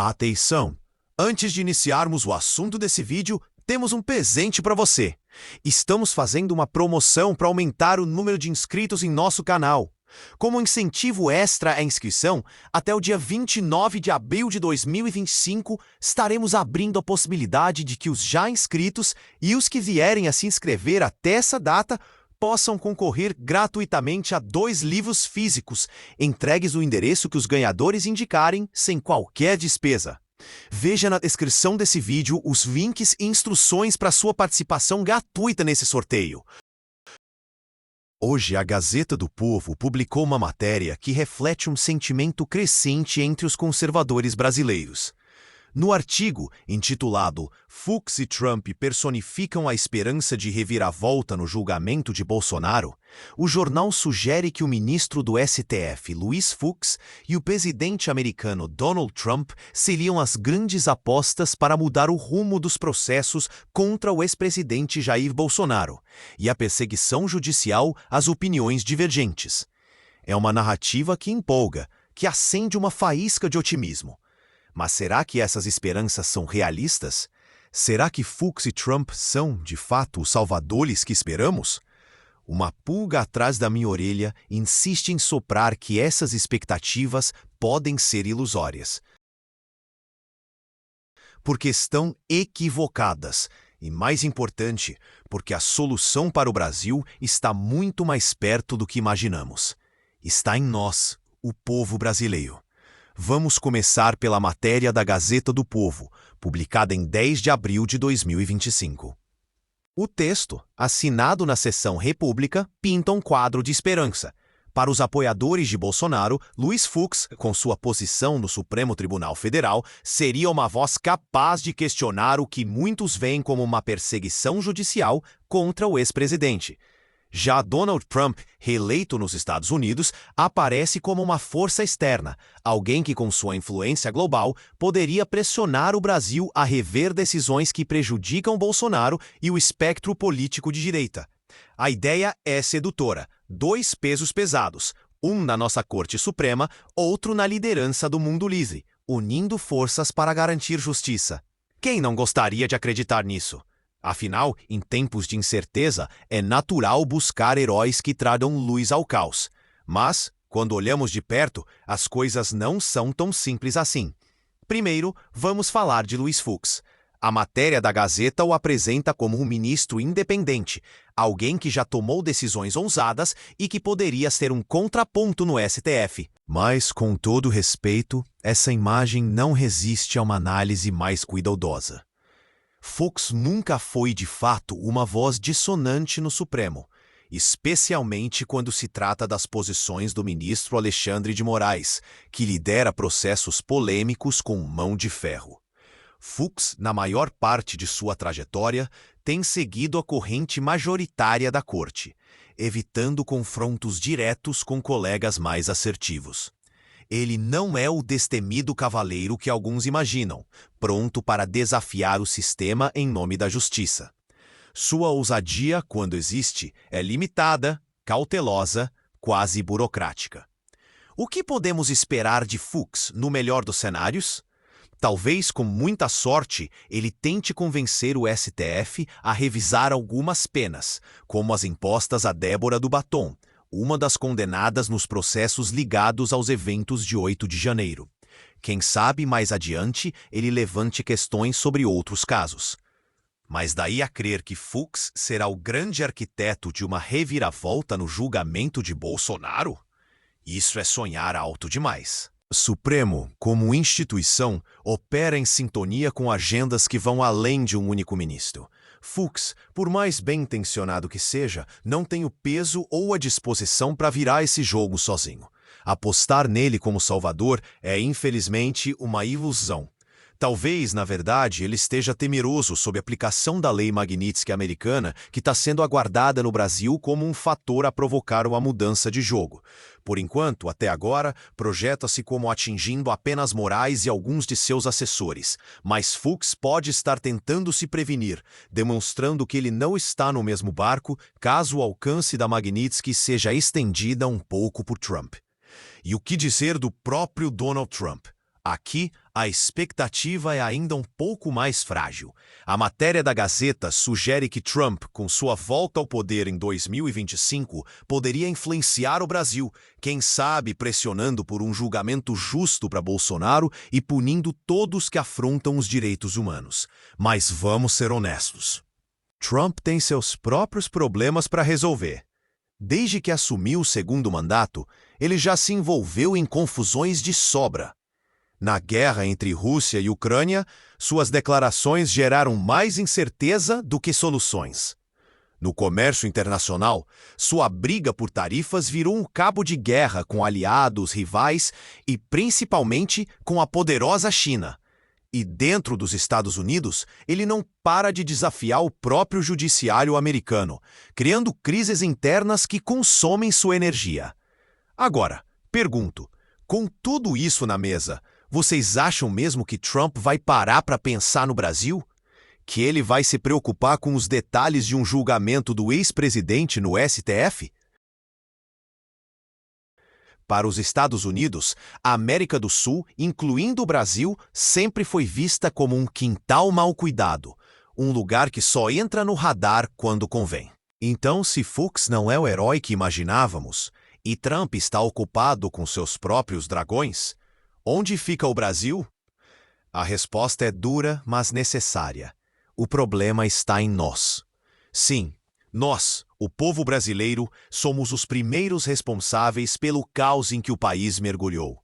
Atenção! Antes de iniciarmos o assunto desse vídeo, temos um presente para você. Estamos fazendo uma promoção para aumentar o número de inscritos em nosso canal. Como incentivo extra à inscrição, até o dia 29 de abril de 2025, estaremos abrindo a possibilidade de que os já inscritos e os que vierem a se inscrever até essa data possam concorrer gratuitamente a 2 livros físicos, entregues no endereço que os ganhadores indicarem, sem qualquer despesa. Veja na descrição desse vídeo os links e instruções para sua participação gratuita nesse sorteio. Hoje, a Gazeta do Povo publicou uma matéria que reflete um sentimento crescente entre os conservadores brasileiros. No artigo, intitulado "Fux e Trump personificam a esperança de reviravolta no julgamento de Bolsonaro", o jornal sugere que o ministro do STF, Luiz Fux, e o presidente americano Donald Trump seriam as grandes apostas para mudar o rumo dos processos contra o ex-presidente Jair Bolsonaro e a perseguição judicial às opiniões divergentes. É uma narrativa que empolga, que acende uma faísca de otimismo. Mas será que essas esperanças são realistas? Será que Fux e Trump são, de fato, os salvadores que esperamos? Uma pulga atrás da minha orelha insiste em soprar que essas expectativas podem ser ilusórias. Porque estão equivocadas. E, mais importante, porque a solução para o Brasil está muito mais perto do que imaginamos. Está em nós, o povo brasileiro. Vamos começar pela matéria da Gazeta do Povo, publicada em 10 de abril de 2025. O texto, assinado na seção República, pinta um quadro de esperança. Para os apoiadores de Bolsonaro, Luiz Fux, com sua posição no Supremo Tribunal Federal, seria uma voz capaz de questionar o que muitos veem como uma perseguição judicial contra o ex-presidente. Já Donald Trump, reeleito nos Estados Unidos, aparece como uma força externa, alguém que com sua influência global poderia pressionar o Brasil a rever decisões que prejudicam Bolsonaro e o espectro político de direita. A ideia é sedutora: 2 pesos pesados, um na nossa Corte Suprema, outro na liderança do mundo livre, unindo forças para garantir justiça. Quem não gostaria de acreditar nisso? Afinal, em tempos de incerteza, é natural buscar heróis que tragam luz ao caos. Mas, quando olhamos de perto, as coisas não são tão simples assim. Primeiro, vamos falar de Luiz Fux. A matéria da Gazeta o apresenta como um ministro independente, alguém que já tomou decisões ousadas e que poderia ser um contraponto no STF. Mas, com todo respeito, essa imagem não resiste a uma análise mais cuidadosa. Fux nunca foi, de fato, uma voz dissonante no Supremo, especialmente quando se trata das posições do ministro Alexandre de Moraes, que lidera processos polêmicos com mão de ferro. Fux, na maior parte de sua trajetória, tem seguido a corrente majoritária da corte, evitando confrontos diretos com colegas mais assertivos. Ele não é o destemido cavaleiro que alguns imaginam, pronto para desafiar o sistema em nome da justiça. Sua ousadia, quando existe, é limitada, cautelosa, quase burocrática. O que podemos esperar de Fux no melhor dos cenários? Talvez, com muita sorte, ele tente convencer o STF a revisar algumas penas, como as impostas a Débora do Batom, uma das condenadas nos processos ligados aos eventos de 8 de janeiro. Quem sabe, mais adiante, ele levante questões sobre outros casos. Mas daí a crer que Fux será o grande arquiteto de uma reviravolta no julgamento de Bolsonaro? Isso é sonhar alto demais. O Supremo, como instituição, opera em sintonia com agendas que vão além de um único ministro. Fux, por mais bem-intencionado que seja, não tem o peso ou a disposição para virar esse jogo sozinho. Apostar nele como salvador é, infelizmente, uma ilusão. Talvez, na verdade, ele esteja temeroso sob a aplicação da lei Magnitsky americana, que está sendo aguardada no Brasil como um fator a provocar uma mudança de jogo. Por enquanto, até agora, projeta-se como atingindo apenas Moraes e alguns de seus assessores, mas Fux pode estar tentando se prevenir, demonstrando que ele não está no mesmo barco caso o alcance da Magnitsky seja estendida um pouco por Trump. E o que dizer do próprio Donald Trump? Aqui, a expectativa é ainda um pouco mais frágil. A matéria da Gazeta sugere que Trump, com sua volta ao poder em 2025, poderia influenciar o Brasil, quem sabe pressionando por um julgamento justo para Bolsonaro e punindo todos que afrontam os direitos humanos. Mas vamos ser honestos. Trump tem seus próprios problemas para resolver. Desde que assumiu o segundo mandato, ele já se envolveu em confusões de sobra. Na guerra entre Rússia e Ucrânia, suas declarações geraram mais incerteza do que soluções. No comércio internacional, sua briga por tarifas virou um cabo de guerra com aliados, rivais e, principalmente, com a poderosa China. E dentro dos Estados Unidos, ele não para de desafiar o próprio judiciário americano, criando crises internas que consomem sua energia. Agora, pergunto, com tudo isso na mesa, vocês acham mesmo que Trump vai parar para pensar no Brasil? Que ele vai se preocupar com os detalhes de um julgamento do ex-presidente no STF? Para os Estados Unidos, a América do Sul, incluindo o Brasil, sempre foi vista como um quintal mal cuidado, um lugar que só entra no radar quando convém. Então, se Fuchs não é o herói que imaginávamos, e Trump está ocupado com seus próprios dragões, onde fica o Brasil? A resposta é dura, mas necessária. O problema está em nós. Sim, nós, o povo brasileiro, somos os primeiros responsáveis pelo caos em que o país mergulhou.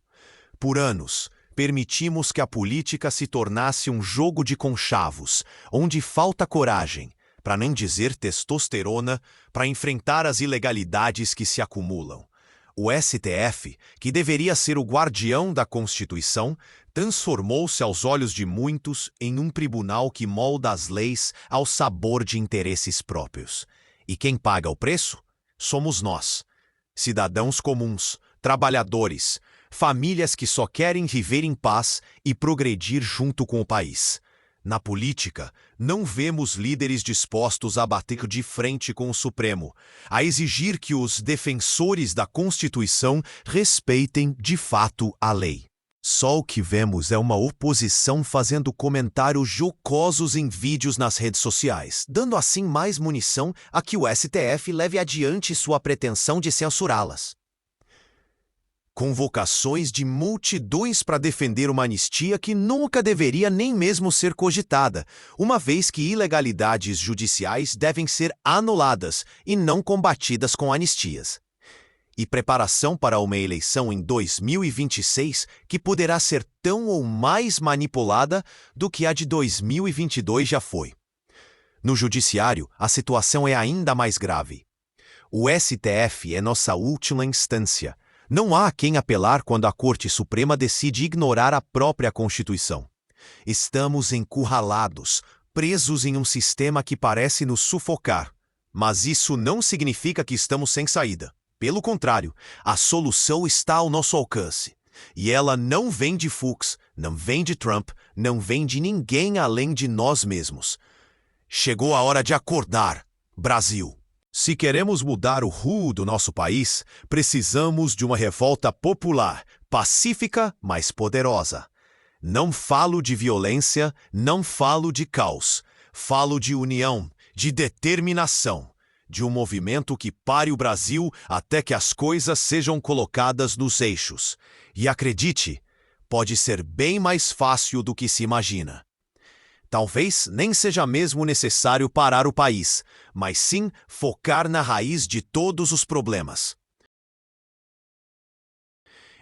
Por anos, permitimos que a política se tornasse um jogo de conchavos, onde falta coragem, para nem dizer testosterona, para enfrentar as ilegalidades que se acumulam. O STF, que deveria ser o guardião da Constituição, transformou-se aos olhos de muitos em um tribunal que molda as leis ao sabor de interesses próprios. E quem paga o preço? Somos nós, cidadãos comuns, trabalhadores, famílias que só querem viver em paz e progredir junto com o país. Na política, não vemos líderes dispostos a bater de frente com o Supremo, a exigir que os defensores da Constituição respeitem de fato a lei. Só o que vemos é uma oposição fazendo comentários jocosos em vídeos nas redes sociais, dando assim mais munição a que o STF leve adiante sua pretensão de censurá-las. Convocações de multidões para defender uma anistia que nunca deveria nem mesmo ser cogitada, uma vez que ilegalidades judiciais devem ser anuladas e não combatidas com anistias. E preparação para uma eleição em 2026 que poderá ser tão ou mais manipulada do que a de 2022 já foi. No judiciário, a situação é ainda mais grave. O STF é nossa última instância. Não há a quem apelar quando a Corte Suprema decide ignorar a própria Constituição. Estamos encurralados, presos em um sistema que parece nos sufocar. Mas isso não significa que estamos sem saída. Pelo contrário, a solução está ao nosso alcance. E ela não vem de Fuchs, não vem de Trump, não vem de ninguém além de nós mesmos. Chegou a hora de acordar, Brasil! Se queremos mudar o rumo do nosso país, precisamos de uma revolta popular, pacífica, mas poderosa. Não falo de violência, não falo de caos. Falo de união, de determinação, de um movimento que pare o Brasil até que as coisas sejam colocadas nos eixos. E acredite, pode ser bem mais fácil do que se imagina. Talvez nem seja mesmo necessário parar o país, mas sim focar na raiz de todos os problemas.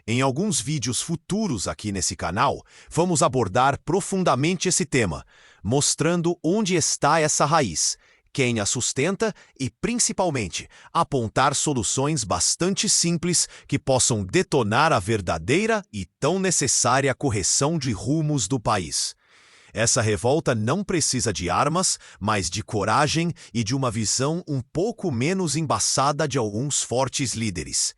Em alguns vídeos futuros aqui nesse canal, vamos abordar profundamente esse tema, mostrando onde está essa raiz, quem a sustenta e, principalmente, apontar soluções bastante simples que possam detonar a verdadeira e tão necessária correção de rumos do país. Essa revolta não precisa de armas, mas de coragem e de uma visão um pouco menos embaçada de alguns fortes líderes.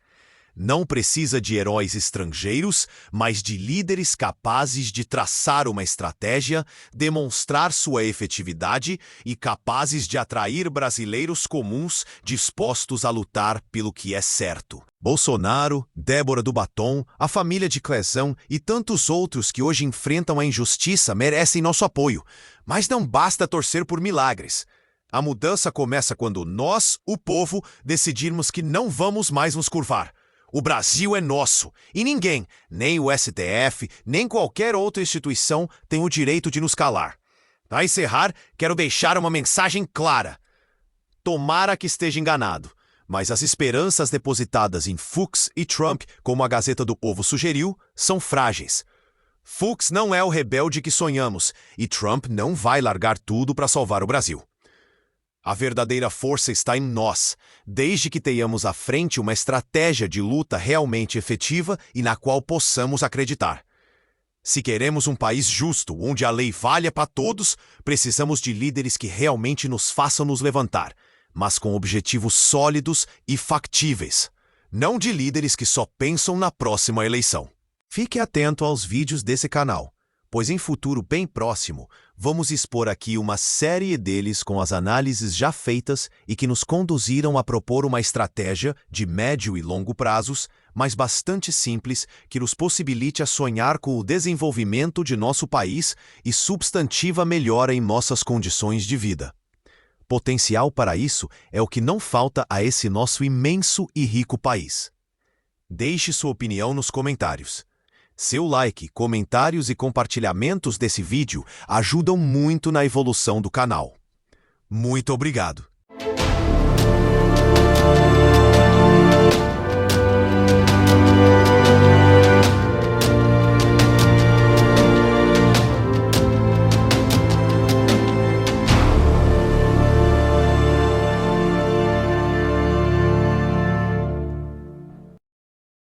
Não precisa de heróis estrangeiros, mas de líderes capazes de traçar uma estratégia, demonstrar sua efetividade e capazes de atrair brasileiros comuns dispostos a lutar pelo que é certo. Bolsonaro, Débora do Batom, a família de Clezão e tantos outros que hoje enfrentam a injustiça merecem nosso apoio. Mas não basta torcer por milagres. A mudança começa quando nós, o povo, decidirmos que não vamos mais nos curvar. O Brasil é nosso, e ninguém, nem o STF, nem qualquer outra instituição, tem o direito de nos calar. Para encerrar, quero deixar uma mensagem clara. Tomara que esteja enganado, mas as esperanças depositadas em Fux e Trump, como a Gazeta do Povo sugeriu, são frágeis. Fux não é o rebelde que sonhamos, e Trump não vai largar tudo para salvar o Brasil. A verdadeira força está em nós, desde que tenhamos à frente uma estratégia de luta realmente efetiva e na qual possamos acreditar. Se queremos um país justo, onde a lei valha para todos, precisamos de líderes que realmente nos façam nos levantar, mas com objetivos sólidos e factíveis, não de líderes que só pensam na próxima eleição. Fique atento aos vídeos desse canal, pois em futuro bem próximo, vamos expor aqui uma série deles com as análises já feitas e que nos conduziram a propor uma estratégia de médio e longo prazos, mas bastante simples, que nos possibilite a sonhar com o desenvolvimento de nosso país e substantiva melhora em nossas condições de vida. Potencial para isso é o que não falta a esse nosso imenso e rico país. Deixe sua opinião nos comentários. Seu like, comentários e compartilhamentos desse vídeo ajudam muito na evolução do canal. Muito obrigado!